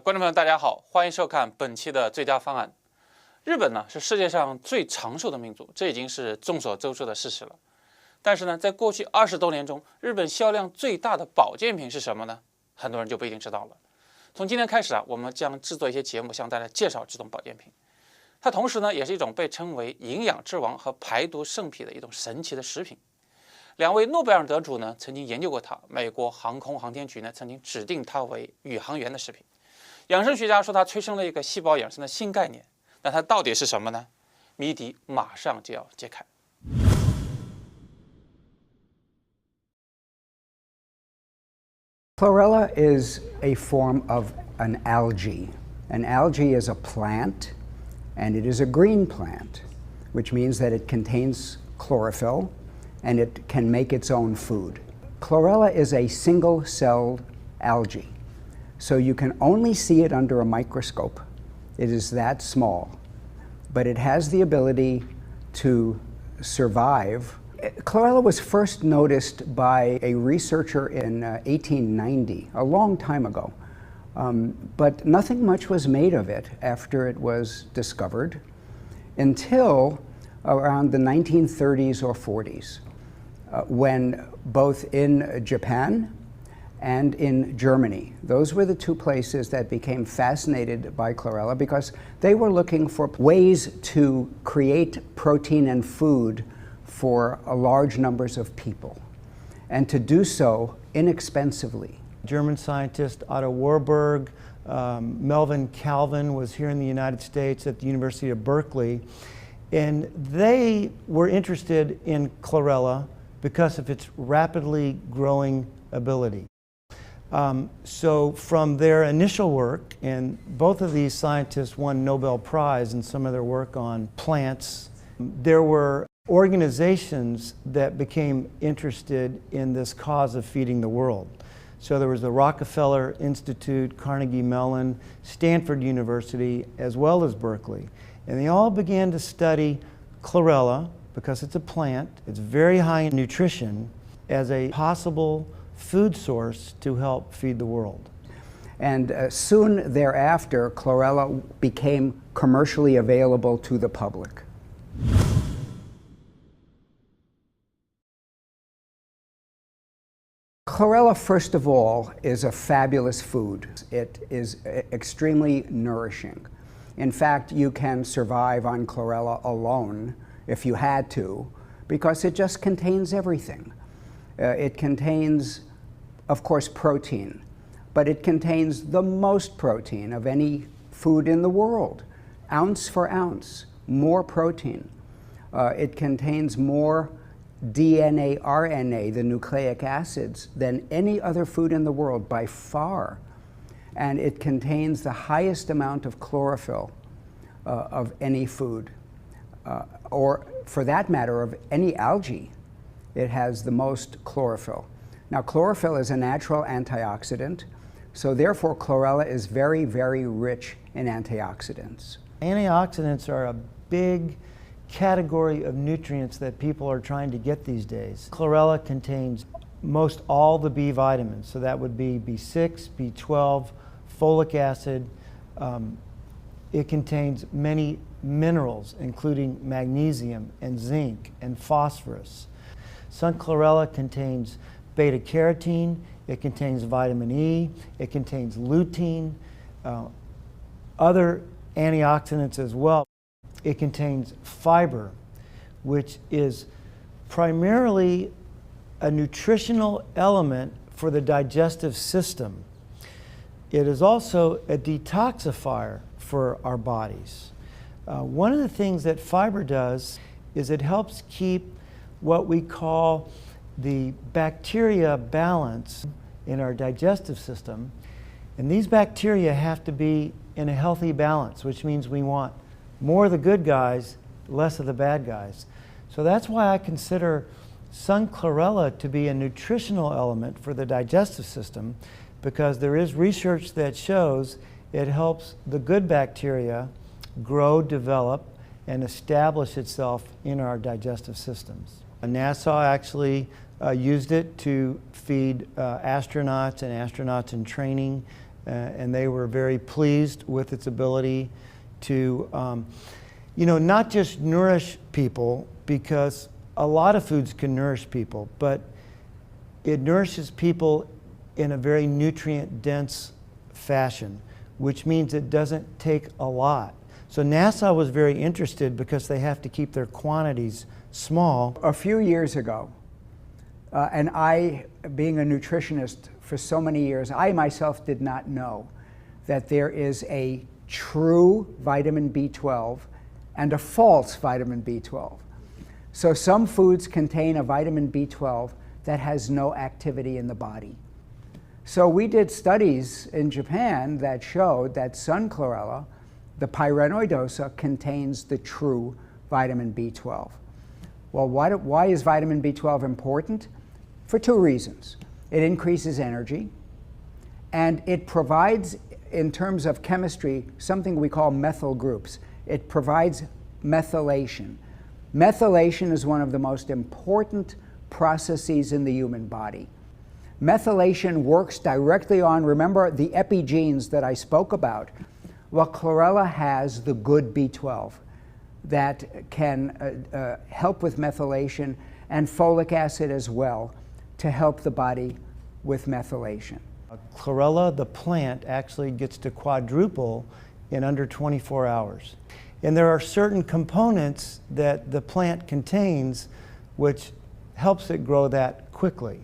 观众朋友，大家好，欢迎收看本期的最佳方案。日本呢是世界上最长寿的民族，这已经是众所周知的事实了。但是呢，在过去20多年中，日本销量最大的保健品是什么呢？很多人就不一定知道了。从今天开始我们将制作一些节目向大家介绍这种保健品。它同时呢，也是一种被称为营养之王和排毒圣品的一种神奇的食品。2位诺贝尔得主呢曾经研究过它，美国航空航天局呢曾经指定它为宇航员的食品。养生学家说它催生了一个细胞养生的新概念，那它到底是什么呢？谜底马上就要揭开。Chlorella is a form of an algae. An algae is a plant, and it is a green plant, which means that it contains chlorophyll, and it can make its own food. Chlorella is a single-celled algae. So you can only see it under a microscope. It is that small. But it has the ability to survive. Chlorella was first noticed by a researcher in 1890, a long time ago. But nothing much was made of it after it was discovered until around the 1930s or 40s, when both in Japan and in Germany. Those were the two places that became fascinated by chlorella because they were looking for ways to create protein and food for large numbers of people, and to do so inexpensively. German scientist Otto Warburg, Melvin Calvin was here in the United States at the University of Berkeley, and they were interested in chlorella because of its rapidly growing ability. So from their initial work, and both of these scientists won Nobel Prize in some of their work on plants, there were organizations that became interested in this cause of feeding the world. So there was the Rockefeller Institute, Carnegie Mellon, Stanford University, as well as Berkeley. And they all began to study chlorella because it's a plant, it's very high in nutrition, as a possible food source to help feed the world. And soon thereafter, chlorella became commercially available to the public. Chlorella, first of all, is a fabulous food. It is extremely nourishing. In fact, you can survive on chlorella alone if you had to, because it just contains everything. It contains, of course, protein, but it contains the most protein of any food in the world, ounce for ounce, more protein. It contains more DNA, RNA, the nucleic acids, than any other food in the world by far. And it contains the highest amount of chlorophyll of any food, or for that matter, of any algae. It has the most chlorophyll. Now, chlorophyll is a natural antioxidant, so therefore chlorella is very, very rich in antioxidants. Antioxidants are a big category of nutrients that people are trying to get these days. Chlorella contains most all the B vitamins, so that would be B6, B12, folic acid. It contains many minerals, including magnesium and zinc and phosphorus. Sun chlorella contains beta-carotene, it contains vitamin E, it contains lutein, other antioxidants as well. It contains fiber, which is primarily a nutritional element for the digestive system. It is also a detoxifier for our bodies. One of the things that fiber does is it helps keep what we call the bacteria balance in our digestive system. And these bacteria have to be in a healthy balance, which means we want more of the good guys, less of the bad guys. So that's why I consider sun chlorella to be a nutritional element for the digestive system, because there is research that shows it helps the good bacteria grow, develop, and establish itself in our digestive systems. NASA actually used it to feed astronauts and astronauts in training and they were very pleased with its ability to, not just nourish people, because a lot of foods can nourish people, but it nourishes people in a very nutrient-dense fashion, which means it doesn't take a lot. So NASA was very interested because they have to keep their quantities small. A few years ago, and I, being a nutritionist for so many years, I myself did not know that there is a true vitamin B12 and a false vitamin B12. So some foods contain a vitamin B12 that has no activity in the body. So we did studies in Japan that showed that sun chlorella, the pyrenoidosa, contains the true vitamin B12. Well, why is vitamin B12 important? For two reasons. It increases energy, and it provides, in terms of chemistry, something we call methyl groups. It provides methylation. Methylation is one of the most important processes in the human body. Methylation works directly on, remember, the epigenes that I spoke about. Well, chlorella has the good B12 that can help with methylation, and folic acid as well to help the body with methylation. Chlorella, the plant, actually gets to quadruple in under 24 hours. And there are certain components that the plant contains which helps it grow that quickly.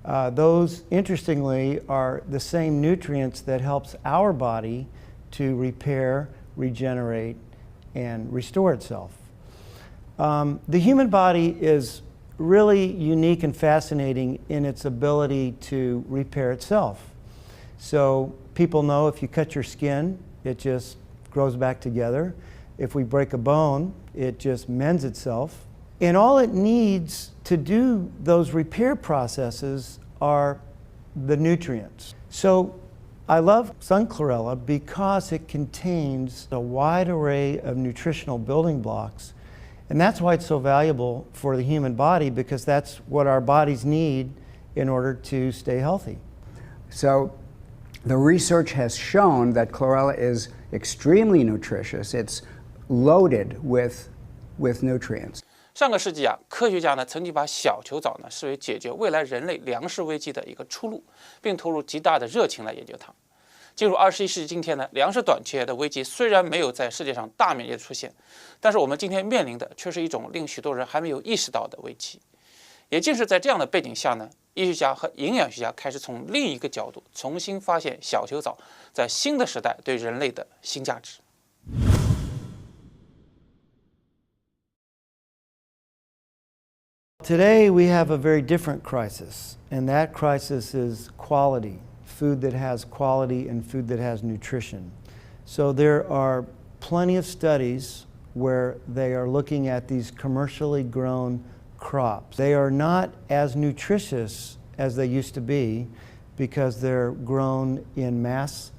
Those, interestingly, are the same nutrients that helps our body to repair, regenerate, and restore itself. The human body is really unique and fascinating in its ability to repair itself. So people know if you cut your skin, it just grows back together. If we break a bone, it just mends itself. And all it needs to do those repair processes are the nutrients. So I love sun chlorella because it contains a wide array of nutritional building blocks. And that's why it's so valuable for the human body, because that's what our bodies need in order to stay healthy. So the research has shown that chlorella is extremely nutritious. It's loaded with nutrients. 上个世纪啊，科学家呢曾经把小球藻呢视为解决未来人类粮食危机的一个出路，并投入极大的热情来研究它。进入21世纪今天呢，粮食短缺的危机虽然没有在世界上大面积的出现，但是我们今天面临的却是一种令许多人还没有意识到的危机。也正是在这样的背景下呢，医学家和营养学家开始从另一个角度重新发现小球藻在新的时代对人类的新价值。Today we have a very different crisis, and that crisis is quality, food that has quality and food that has nutrition. So there are plenty of studies where they are looking at these commercially grown crops. They are not as nutritious as they used to be because they're grown in mass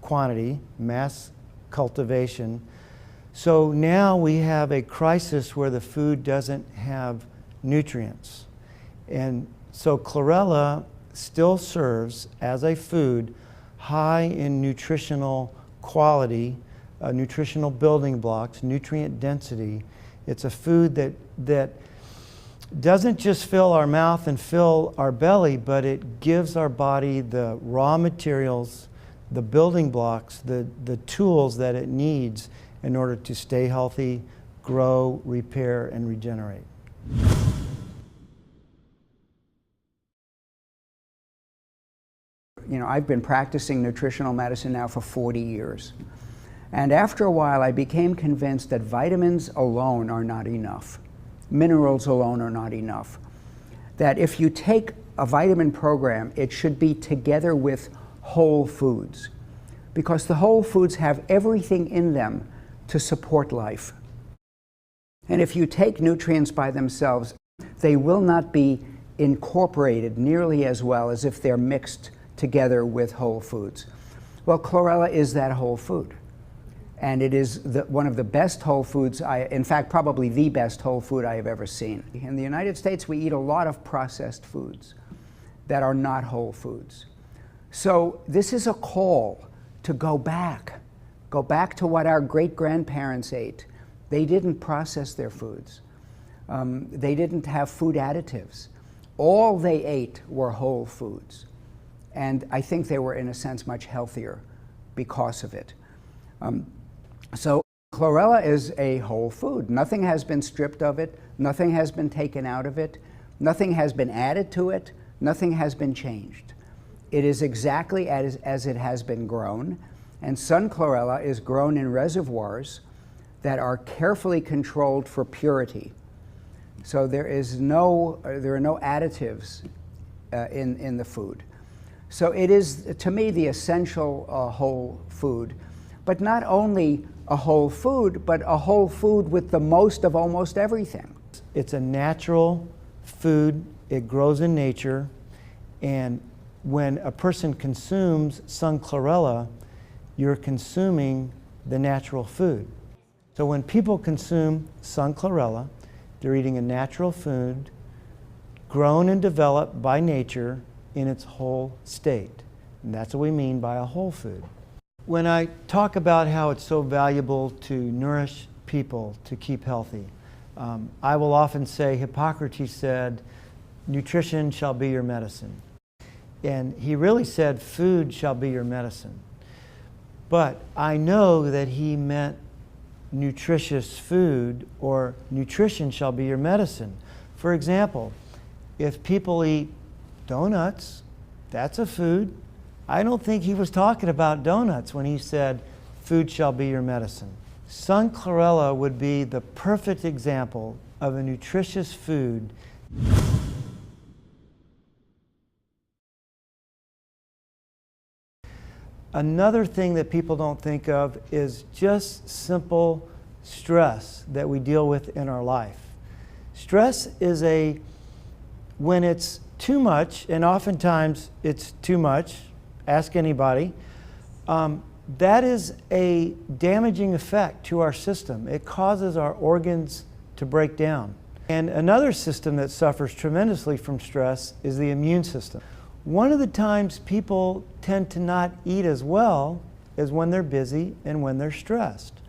quantity, mass cultivation. So now we have a crisis where the food doesn't have nutrients. And so chlorella still serves as a food high in nutritional quality, nutritional building blocks, nutrient density. It's a food that doesn't just fill our mouth and fill our belly, but it gives our body the raw materials, the building blocks, the tools that it needs in order to stay healthy, grow, repair, and regenerate. You know, I've been practicing nutritional medicine now for 40 years. And after a while, I became convinced that vitamins alone are not enough. Minerals alone are not enough. That if you take a vitamin program, it should be together with whole foods, because the whole foods have everything in them to support life. And if you take nutrients by themselves, they will not be incorporated nearly as well as if they're mixed together with whole foods. Well, chlorella is that whole food. And it is one of the best whole foods, in fact, probably the best whole food I have ever seen. In the United States, we eat a lot of processed foods that are not whole foods. So this is a call to go back to what our great-grandparents ate. They didn't process their foods. They didn't have food additives. All they ate were whole foods. And I think they were, in a sense, much healthier because of it. So chlorella is a whole food. Nothing has been stripped of it. Nothing has been taken out of it. Nothing has been added to it. Nothing has been changed. It is exactly as it has been grown. And sun chlorella is grown in reservoirs that are carefully controlled for purity. So there are no additives in the food. So it is, to me, the essential whole food. But not only a whole food, but a whole food with the most of almost everything. It's a natural food. It grows in nature. And when a person consumes sun chlorella, you're consuming the natural food. So when people consume sun chlorella, they're eating a natural food grown and developed by nature in its whole state. And that's what we mean by a whole food. When I talk about how it's so valuable to nourish people to keep healthy, I will often say Hippocrates said, nutrition shall be your medicine. And he really said food shall be your medicine. But I know that he meant nutritious food, or nutrition shall be your medicine. For example, if people eat donuts, that's a food. I don't think he was talking about donuts when he said food shall be your medicine. Sun chlorella would be the perfect example of a nutritious food. Another thing that people don't think of is just simple stress that we deal with in our life. Stress is when it's too much, and oftentimes it's too much, ask anybody, that is a damaging effect to our system. It causes our organs to break down. And another system that suffers tremendously from stress is the immune system. One of the times people tend to not eat as well is when they're busy and when they're stressed.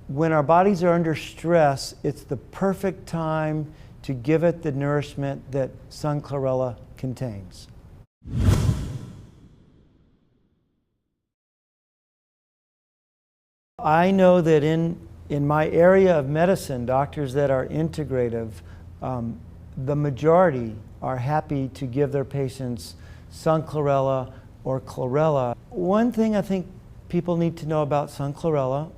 When our bodies are under stress, it's the perfect time to give it the nourishment that sun chlorella contains. I know that in my area of medicine, doctors that are integrative, the majority are happy to give their patients sun chlorella or chlorella. One thing I think people need to know about sun chlorella,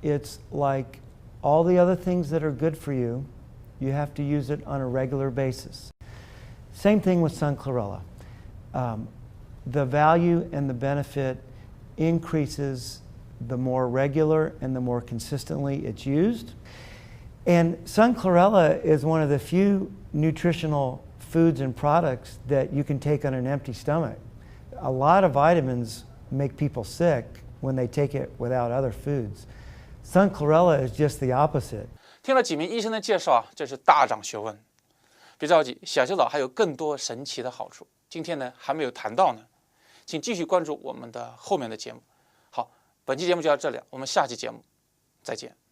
it's like all the other things that are good for you, you have to use it on a regular basis. Same thing with sun chlorella. The value and the benefit increases the more regular and the more consistently it's used. And sun chlorella is one of the few nutritional foods and products that you can take on an empty stomach. A lot of vitamins make people sick when they take it without other foods. Sun chlorella is just the opposite. 听了几名医生的介绍啊，这是大涨学问。别着急，小球藻还有更多神奇的好处，今天呢还没有谈到呢，请继续关注我们的后面的节目。好，本期节目就到这里，我们下期节目再见。